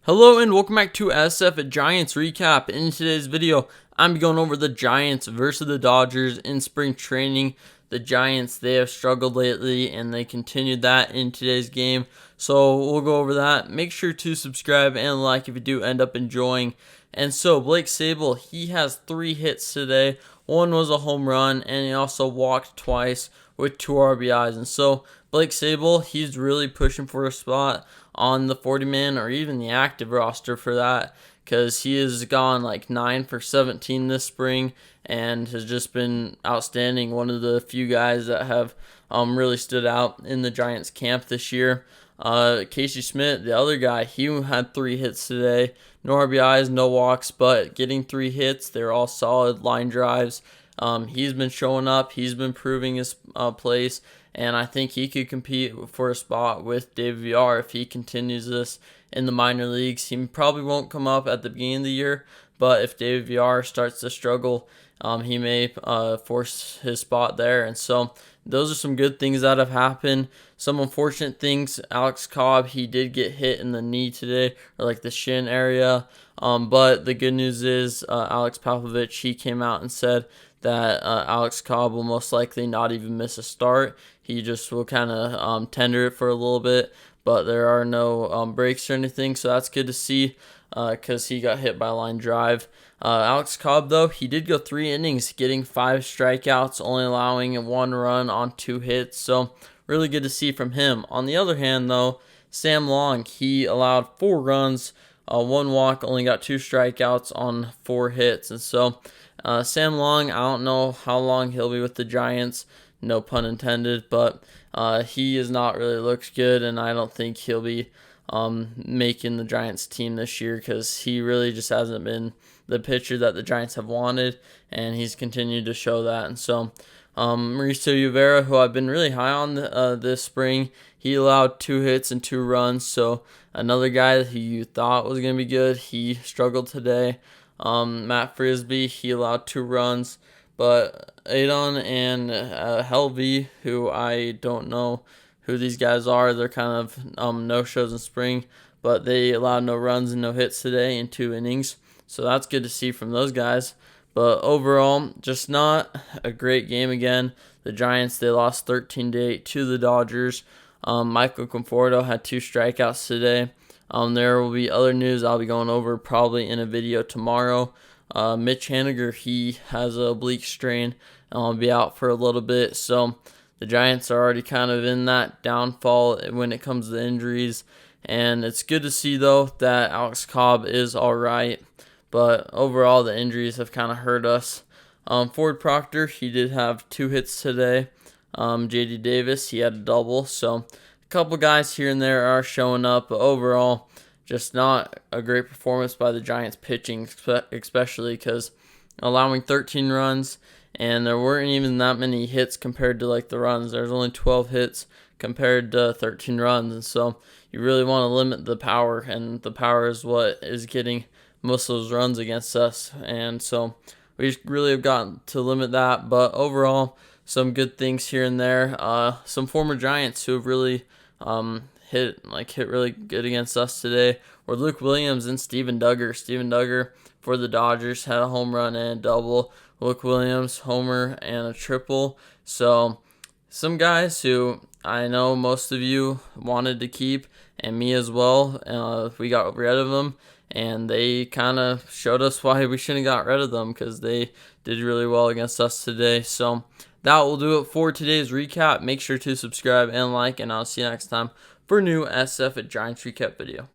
Hello and welcome back to SF Giants Recap. In today's video, I'm going over the Giants versus the Dodgers in spring training. The Giants, they have struggled lately and they continued that in today's game. So we'll go over that. Make sure to subscribe and like if you do end up enjoying. And so Blake Sabol, he has 3 hits today. One was a home run and he also walked twice with 2 RBIs. And so Blake Sabol, he's really pushing for a spot on the 40-man or even the active roster for that, because he has gone like 9 for 17 this spring and has just been outstanding. One of the few guys that have really stood out in the Giants camp this year. Casey Schmidt, the other guy, he had 3 hits today. No RBIs, no walks, but getting 3 hits. They're all solid line drives. He's been showing up. He's been proving his place, and I think he could compete for a spot with David Villar if he continues this in the minor leagues. He probably won't come up at the beginning of the year, but if David Villar starts to struggle, he may force his spot there. And so those are some good things that have happened. Some unfortunate things. Alex Cobb, he did get hit in the knee today, or like the shin area. But the good news is Alex Popovich, he came out and said that Alex Cobb will most likely not even miss a start. He just will kind of tender it for a little bit, but there are no breaks or anything, so that's good to see because he got hit by a line drive. Alex Cobb, though, he did go 3 innings, getting 5 strikeouts, only allowing 1 run on 2 hits, so really good to see from him. On the other hand, though, Sam Long, he allowed 4 runs, 1 walk, only got 2 strikeouts on 4 hits, and so Sam Long, I don't know how long he'll be with the Giants, no pun intended, but he has not really looked good, and I don't think he'll be making the Giants team this year because he really just hasn't been the pitcher that the Giants have wanted, and he's continued to show that. And so Mauricio Rivera, who I've been really high on this spring, he allowed 2 hits and 2 runs, so another guy that you thought was going to be good, he struggled today. Matt Frisbee, he allowed 2 runs, but Adon and Helvey, who I don't know who these guys are, they're kind of no-shows in spring, but they allowed no runs and no hits today in 2 innings, so that's good to see from those guys. But overall, just not a great game again. The Giants, they lost 13-8 to the Dodgers. Michael Conforto had 2 strikeouts today. There will be other news I'll be going over probably in a video tomorrow. Mitch Haniger, he has a oblique strain and will be out for a little bit. So the Giants are already kind of in that downfall when it comes to injuries. And it's good to see, though, that Alex Cobb is all right. But overall, the injuries have kind of hurt us. Ford Proctor, he did have 2 hits today. J.D. Davis, he had a double. So a couple guys here and there are showing up, but overall, just not a great performance by the Giants pitching, especially because allowing 13 runs, and there weren't even that many hits compared to like the runs. There's only 12 hits compared to 13 runs, and so you really want to limit the power, and the power is what is getting most of those runs against us, and so we really have gotten to limit that. But overall, some good things here and there. Some former Giants who have really hit really good against us today were Luke Williams and Steven Duggar. Steven Duggar for the Dodgers had a home run and a double. Luke Williams, homer and a triple. So some guys who I know most of you wanted to keep, and me as well. We got rid of them, and they kind of showed us why we shouldn't have got rid of them because they did really well against us today. So that will do it for today's recap. Make sure to subscribe and like, and I'll see you next time for a new SF Giants recap video.